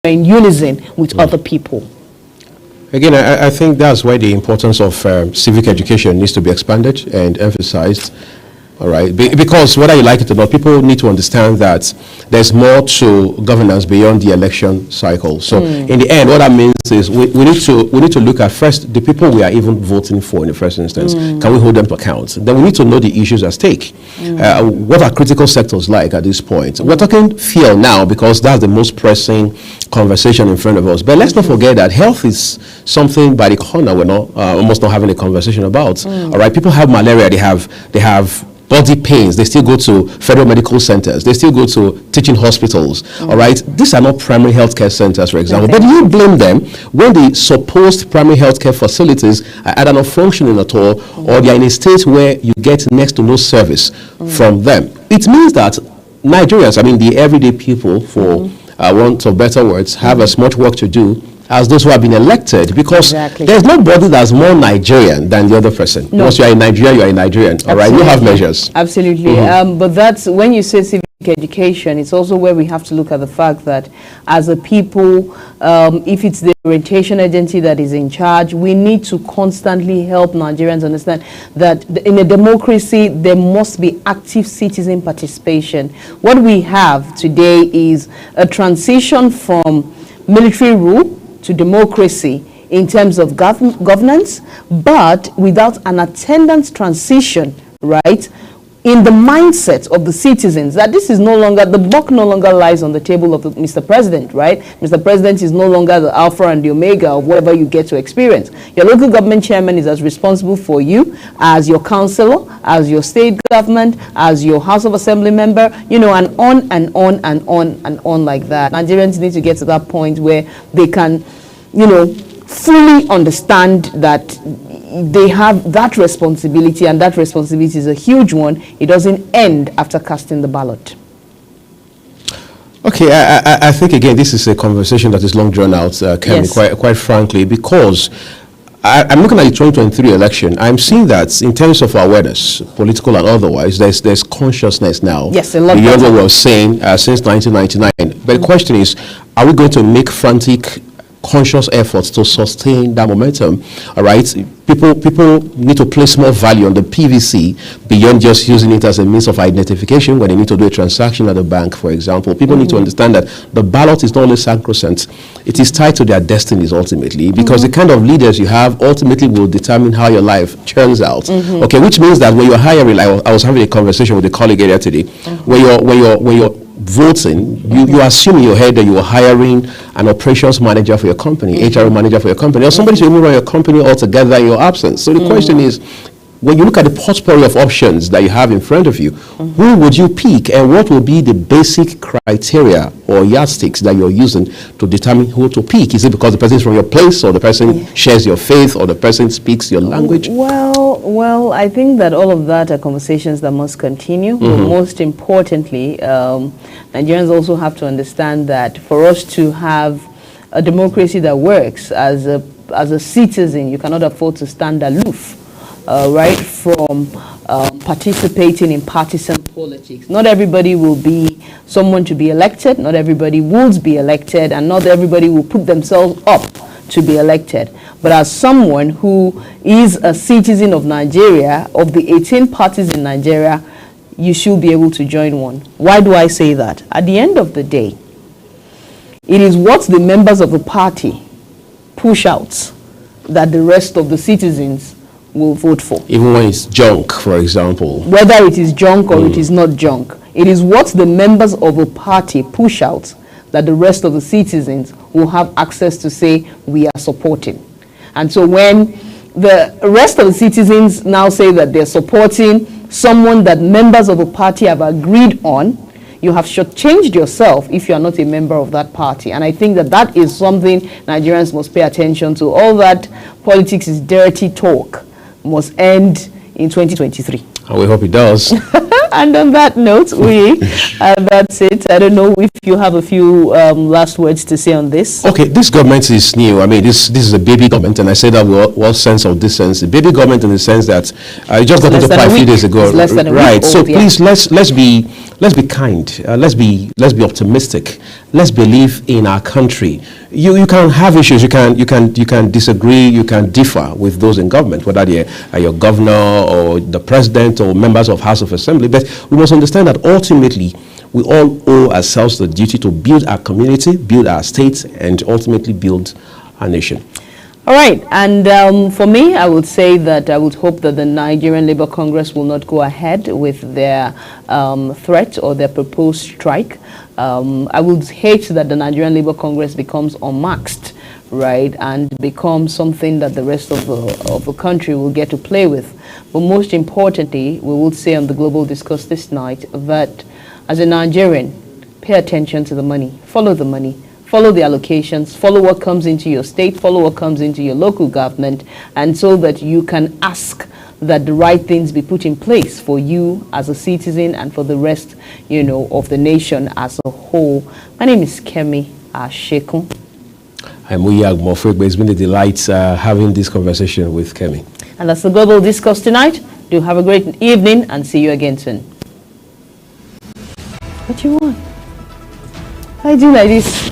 in unison with other people. Again, I think that's why the importance of civic education needs to be expanded and emphasized. All right, because whether you like it or not, people need to understand that there's more to governance beyond the election cycle. So in the end, what that means is we need to look at first the people we are even voting for in the first instance. Can we hold them to account? Then we need to know the issues at stake. What are critical sectors like at this point? We're talking fuel now because that's the most pressing conversation in front of us. But let's not forget that health is something by the corner we're not almost not having a conversation about. All right, people have malaria. They have body pains, they still go to federal medical centers, they still go to teaching hospitals, all right? These are not primary healthcare centers, for example. But you blame them when the supposed primary healthcare facilities are either not functioning at all, or they are in a state where you get next to no service from them. It means that Nigerians, I mean the everyday people, for want of better words, have as much work to do as those who have been elected, because there's nobody that's more Nigerian than the other person. No. Once you are in Nigeria, you are a Nigerian. All right, you have measures. Absolutely. But that's when you say civic education, it's also where we have to look at the fact that as a people, if it's the orientation agency that is in charge, we need to constantly help Nigerians understand that in a democracy, there must be active citizen participation. What we have today is a transition from military rule to democracy in terms of governance, but without an attendance transition, right, in the mindset of the citizens, that this is no longer, the buck no longer lies on the table of Mr. President, right? Mr. President is no longer the alpha and the omega of whatever you get to experience. Your local government chairman is as responsible for you as your councillor, as your state government, as your House of Assembly member, you know, and on and on and on and on like that. Nigerians need to get to that point where they can, you know, fully understand that they have that responsibility, and that responsibility is a huge one. It doesn't end after casting the ballot. Okay, I think again this is a conversation that is long drawn out, Kemi, quite frankly, because I'm looking at the 2023 election. I'm seeing that in terms of awareness, political and otherwise, there's consciousness now. Yes, a lot beyond what we were saying since 1999. But the question is, are we going to make frantic conscious efforts to sustain that momentum? All right, people need to place more value on the PVC beyond just using it as a means of identification when they need to do a transaction at a bank, for example. People need to understand that the ballot is not only sacrosanct, it is tied to their destinies ultimately, because the kind of leaders you have ultimately will determine how your life turns out. Okay, which means that when you're hiring, I was having a conversation with a colleague earlier today, when you're voting, you assume in your head that you are hiring an operations manager for your company, HR manager for your company, or somebody to run your company altogether in your absence. So the question is, when you look at the potpourri of options that you have in front of you, who would you pick, and what will be the basic criteria or yardsticks that you're using to determine who to pick? Is it because the person is from your place, or the person shares your faith, or the person speaks your language? Well, I think that all of that are conversations that must continue. But most importantly, Nigerians also have to understand that for us to have a democracy that works, as a citizen, you cannot afford to stand aloof. Right from participating in partisan politics. Not everybody will be someone to be elected, not everybody will be elected, and not everybody will put themselves up to be elected. But as someone who is a citizen of Nigeria, of the 18 parties in Nigeria, you should be able to join one. Why do I say that? At the end of the day, it is what the members of the party push out that the rest of the citizens will vote for. Even when it's junk, for example. Whether it is junk or it is not junk. It is what the members of a party push out that the rest of the citizens will have access to say, we are supporting. And so when the rest of the citizens now say that they're supporting someone that members of a party have agreed on, you have shortchanged yourself if you are not a member of that party. And I think that that is something Nigerians must pay attention to. All that politics is dirty talk must end in 2023. And we hope it does. And on that note, that's it. I don't know if you have a few last words to say on this. Okay, this government is new. I mean, this is a baby government, and I say that with all sense of distance. A baby government in the sense that it just got into power a few days ago. Less than a right. week So old, please let's be kind. Let's be optimistic let's believe in our country. You can have issues, you can disagree, you can differ with those in government, whether they are your governor or the president or members of House of Assembly, but we must understand that ultimately we all owe ourselves the duty to build our community, build our states, and ultimately build our nation. All right, and for me, I would say that I would hope that the Nigerian Labour Congress will not go ahead with their threat or their proposed strike. I would hate that the Nigerian Labour Congress becomes unmasked, right, and becomes something that the rest of the country will get to play with. But most importantly, we would say on the Global Discourse this night that as a Nigerian, pay attention to the money, follow the money. Follow the allocations, follow what comes into your state, follow what comes into your local government, and so that you can ask that the right things be put in place for you as a citizen and for the rest, of the nation as a whole. My name is Kemi Ashekun. I'm Uyag Mofwegbe. It's been a delight having this conversation with Kemi. And that's the Global Discourse tonight. Do have a great evening and see you again soon. What you want? I do like this.